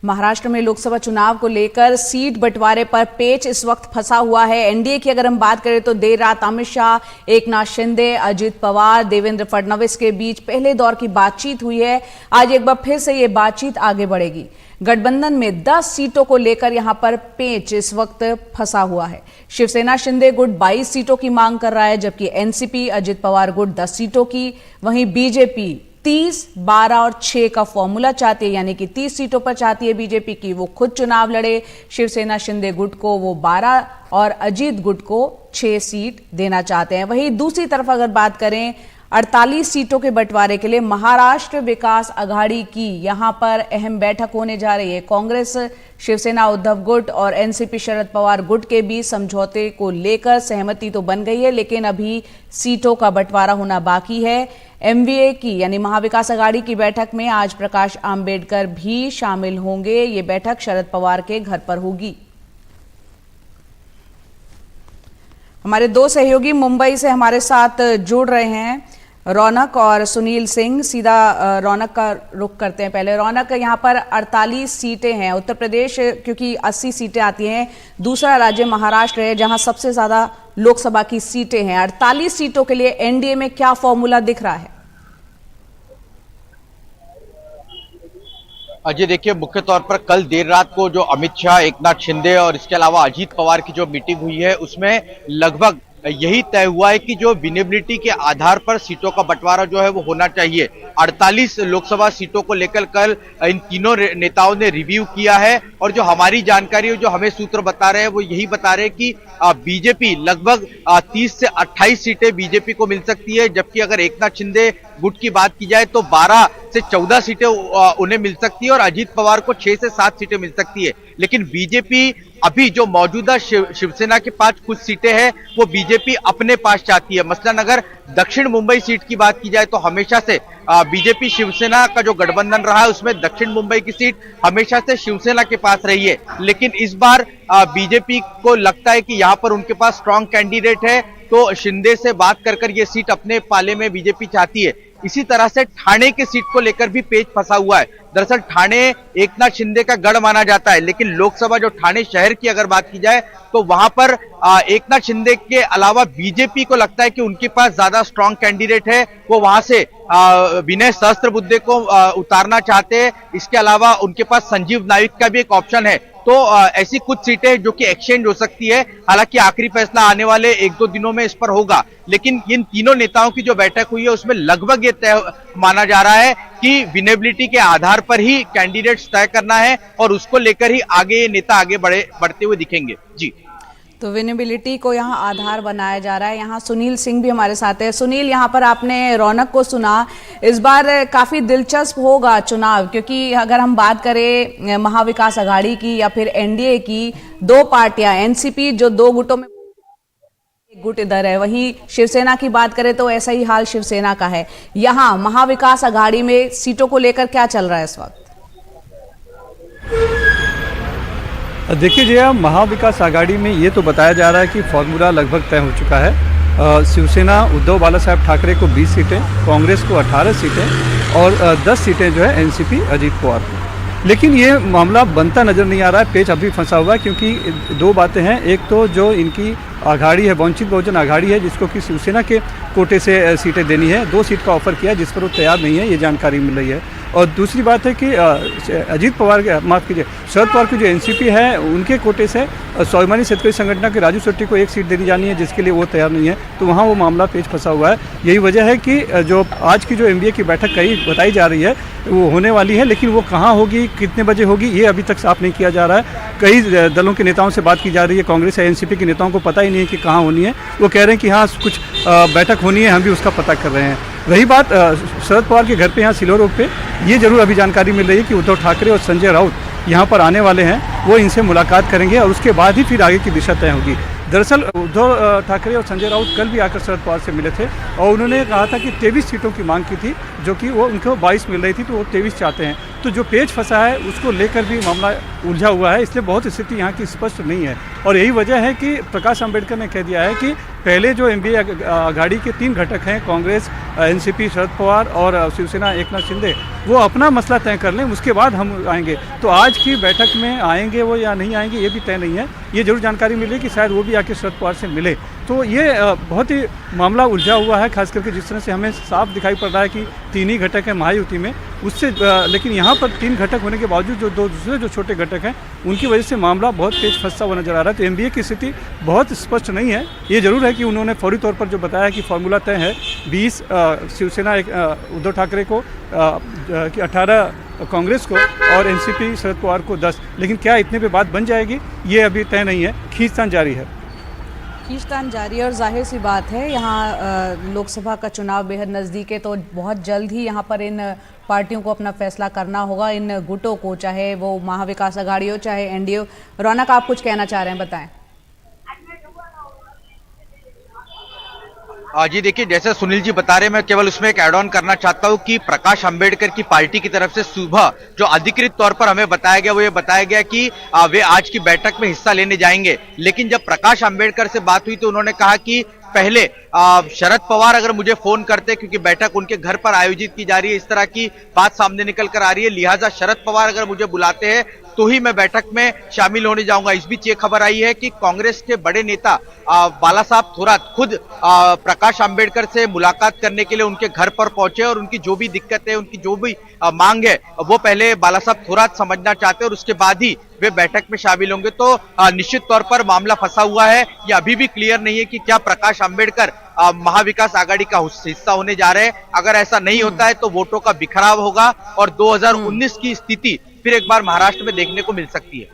महाराष्ट्र में लोकसभा चुनाव को लेकर सीट बंटवारे पर पेच इस वक्त फंसा हुआ है। एनडीए की अगर हम बात करें तो देर रात अमित शाह, एकनाथ शिंदे, अजित पवार, देवेंद्र फडणवीस के बीच पहले दौर की बातचीत हुई है। आज एक बार फिर से ये बातचीत आगे बढ़ेगी। गठबंधन में 10 सीटों को लेकर यहां पर पेच इस वक्त फंसा हुआ है। शिवसेना शिंदे गुट 22 सीटों की मांग कर रहा है, जबकि एनसीपी अजित पवार गुट 10 सीटों की, वहीं बीजेपी 30, 12 और 6 का फॉर्मूला चाहती है, यानी कि 30 सीटों पर चाहती है बीजेपी की वो खुद चुनाव लड़े। शिवसेना शिंदे गुट को वो 12 और अजीत गुट को 6 सीट देना चाहते हैं। वहीं दूसरी तरफ अगर बात करें 48 सीटों के बंटवारे के लिए महाराष्ट्र विकास अघाड़ी की यहां पर अहम बैठक होने जा रही है। कांग्रेस, शिवसेना उद्धव गुट और एनसीपी शरद पवार गुट के बीच समझौते को लेकर सहमति तो बन गई है, लेकिन अभी सीटों का बंटवारा होना बाकी है। एमवीए की यानी महाविकास अघाड़ी की बैठक में आज प्रकाश आंबेडकर भी शामिल होंगे। ये बैठक शरद पवार के घर पर होगी। हमारे दो सहयोगी मुंबई से हमारे साथ जुड़ रहे हैं, रौनक और सुनील सिंह। सीधा रौनक का रुख करते हैं। पहले रौनक, यहाँ पर 48 सीटें हैं। उत्तर प्रदेश क्योंकि 80 सीटें आती हैं, दूसरा राज्य महाराष्ट्र है जहां सबसे ज्यादा लोकसभा की सीटें हैं। 48 सीटों के लिए एनडीए में क्या फॉर्मूला दिख रहा है? अजय, देखिए, मुख्य तौर पर कल देर रात को जो अमित शाह, एकनाथ शिंदे और इसके अलावा अजीत पवार की जो मीटिंग हुई है उसमें लगभग यही तय हुआ है कि जो विनेबिलिटी के आधार पर सीटों का बंटवारा जो है वो होना चाहिए। 48 लोकसभा सीटों को लेकर कल इन तीनों नेताओं ने रिव्यू किया है और जो हमारी जानकारी, जो हमें सूत्र बता रहे हैं वो यही बता रहे हैं कि बीजेपी लगभग 30 से 28 सीटें बीजेपी को मिल सकती है, जबकि अगर एकनाथ शिंदे गुट की बात की जाए तो 12 से 14 सीटें उन्हें मिल सकती है और अजीत पवार को 6 से 7 सीटें मिल सकती है। लेकिन बीजेपी अभी जो मौजूदा शिवसेना के पास कुछ सीटें हैं वो बीजेपी अपने पास चाहती है। मसलन अगर दक्षिण मुंबई सीट की बात की जाए तो हमेशा से बीजेपी शिवसेना का जो गठबंधन रहा है उसमें दक्षिण मुंबई की सीट हमेशा से शिवसेना के पास रही है। लेकिन इस बार बीजेपी को लगता है कि यहाँ पर उनके पास स्ट्रांग कैंडिडेट है, तो शिंदे से बात कर ये सीट अपने पाले में बीजेपी चाहती है। इसी तरह से ठाणे की सीट को लेकर भी पेच फंसा हुआ है। दरअसल ठाणे एकनाथ शिंदे का गढ़ माना जाता है, लेकिन लोकसभा जो ठाणे शहर की अगर बात की जाए तो वहां पर एकनाथ शिंदे के अलावा बीजेपी को लगता है कि उनके पास ज्यादा स्ट्रांग कैंडिडेट है। वो वहां से विनय सहस्त्रबुद्धे को उतारना चाहते हैं। इसके अलावा उनके पास संजीव नाइक का भी एक ऑप्शन है। तो ऐसी कुछ सीटें जो कि एक्सचेंज हो सकती है। हालांकि आखिरी फैसला आने वाले 1-2 दिनों में इस पर होगा, लेकिन इन तीनों नेताओं की जो बैठक हुई है उसमें लगभग ये तय माना जा रहा है कि विनेबिलिटी के आधार पर ही कैंडिडेट्स तय करना है और उसको लेकर ही आगे ये नेता आगे बढ़ते हुए दिखेंगे। जी, तो विनेबिलिटी को यहाँ आधार बनाया जा रहा है। यहाँ सुनील सिंह भी हमारे साथ है। सुनील, यहाँ पर आपने रौनक को सुना। इस बार काफी दिलचस्प होगा चुनाव, क्योंकि अगर हम बात करें महाविकास अघाड़ी की या फिर एनडीए की, दो पार्टियां, एनसीपी जो 2 गुटों में, एक गुट इधर है, वहीं शिवसेना की बात करें तो ऐसा ही हाल शिवसेना का है। यहाँ महाविकास अघाड़ी में सीटों को लेकर क्या चल रहा है इस वक्त? देखिए जया, महाविकास आघाड़ी में ये तो बताया जा रहा है कि फॉर्मूला लगभग तय हो चुका है। शिवसेना उद्धव बाला साहब ठाकरे को 20 सीटें, कांग्रेस को 18 सीटें और 10 सीटें जो है एनसीपी अजीत पवार को। लेकिन ये मामला बनता नजर नहीं आ रहा है। पेच अभी फंसा हुआ है, क्योंकि 2 बातें हैं। एक तो जो इनकी आघाड़ी है, वंचित बहुजन आघाड़ी है, जिसको कि शिवसेना के कोटे से सीटें देनी है, 2 सीट का ऑफर किया जिस पर वो तैयार नहीं है, ये जानकारी मिल रही है। और दूसरी बात है कि अजीत पवार, माफ़ कीजिए, शरद पवार की जो एनसीपी है उनके कोटे से स्वाभिमानी शेतकरी संगठन के राजू शेट्टी को 1 सीट देनी जानी है, जिसके लिए वो तैयार नहीं है। तो वहाँ वो मामला पेच फंसा हुआ है। यही वजह है कि जो आज की जो एमबीए की बैठक कई बताई जा रही है वो होने वाली है, लेकिन वो कहाँ होगी, कितने बजे होगी, ये अभी तक साफ नहीं किया जा रहा है। कई दलों के नेताओं से बात की जा रही है। कांग्रेस या एनसीपी के नेताओं को पता ही नहीं है कि कहाँ होनी है। वो कह रहे हैं कि हाँ कुछ बैठक होनी है, हम भी उसका पता कर रहे हैं। रही बात शरद पवार के घर पे यहाँ सिल्वर रोड पे, ये जरूर अभी जानकारी मिल रही है कि उद्धव ठाकरे और संजय राउत यहाँ पर आने वाले हैं। वो इनसे मुलाकात करेंगे और उसके बाद ही फिर आगे की दिशा तय होगी। दरअसल उद्धव ठाकरे और संजय राउत कल भी आकर शरद पवार से मिले थे और उन्होंने कहा था कि 23 सीटों की मांग की थी, जो कि वो उनको 22 मिल रही थी, तो वो 23 चाहते हैं। तो जो पेच फंसा है उसको लेकर भी मामला उलझा हुआ है, इसलिए बहुत स्थिति यहाँ की स्पष्ट नहीं है। और यही वजह है कि प्रकाश आंबेडकर ने कह दिया है कि पहले जो एनडीए आघाड़ी के 3 घटक हैं, कांग्रेस, एनसीपी शरद पवार और शिवसेना एकनाथ शिंदे, वो अपना मसला तय कर लें, उसके बाद हम आएंगे। तो आज की बैठक में आएंगे वो या नहीं आएंगे ये भी तय नहीं है। ये जरूर जानकारी मिली कि शायद वो भी आके शरद पवार से मिले। तो ये बहुत ही मामला उलझा हुआ है, खास करके जिस तरह से हमें साफ दिखाई पड़ रहा है कि 3 ही घटक है महायुति में, उससे लेकिन यहाँ पर 3 घटक होने के बावजूद जो दूसरे जो छोटे घटक हैं उनकी वजह से मामला बहुत तेज फंसा हुआ नजर आ रहा है। तो एनडीए की स्थिति बहुत स्पष्ट नहीं है। ये जरूर है कि उन्होंने फौरी तौर पर जो बताया कि फॉर्मूला तय है 20 शिवसेना उद्धव ठाकरे को, 18 कांग्रेस को और एनसीपी शरद पवार को 10। लेकिन क्या इतने पे बात बन जाएगी ये अभी तय नहीं है, खींचतान जारी है। खींचतान जारी है और जाहिर सी बात है यहाँ लोकसभा का चुनाव बेहद नज़दीक है, तो बहुत जल्द ही यहाँ पर इन पार्टियों को अपना फैसला करना होगा, इन गुटों को, चाहे वो महाविकास आघाड़ी हो चाहे एनडीए हो। रौनक, आप कुछ कहना चाह रहे हैं, बताएं। जी देखिए, जैसे सुनील जी बता रहे हैं, मैं केवल उसमें एक ऐड ऑन करना चाहता हूं कि प्रकाश अंबेडकर की पार्टी की तरफ से सुबह जो अधिकृत तौर पर हमें बताया गया वो ये बताया गया कि वे आज की बैठक में हिस्सा लेने जाएंगे। लेकिन जब प्रकाश अंबेडकर से बात हुई तो उन्होंने कहा कि पहले शरद पवार अगर मुझे फोन करते, क्योंकि बैठक उनके घर पर आयोजित की जा रही है, इस तरह की बात सामने निकल कर आ रही है, लिहाजा शरद पवार अगर मुझे बुलाते हैं तो ही मैं बैठक में शामिल होने जाऊंगा। इस बीच ये खबर आई है कि कांग्रेस के बड़े नेता बाला साहब थोरात खुद प्रकाश अंबेडकर से मुलाकात करने के लिए उनके घर पर पहुंचे और उनकी जो भी दिक्कत है, उनकी जो भी मांग है, वो पहले बाला साहब थोरात समझना चाहते हैं और उसके बाद ही वे बैठक में शामिल होंगे। तो निश्चित तौर पर मामला फंसा हुआ है। ये अभी भी क्लियर नहीं है कि क्या प्रकाश अंबेडकर महाविकास आघाड़ी का हिस्सा होने जा रहे हैं। अगर ऐसा नहीं होता है तो वोटों का बिखराव होगा और 2019 की स्थिति फिर एक बार महाराष्ट्र में देखने को मिल सकती है।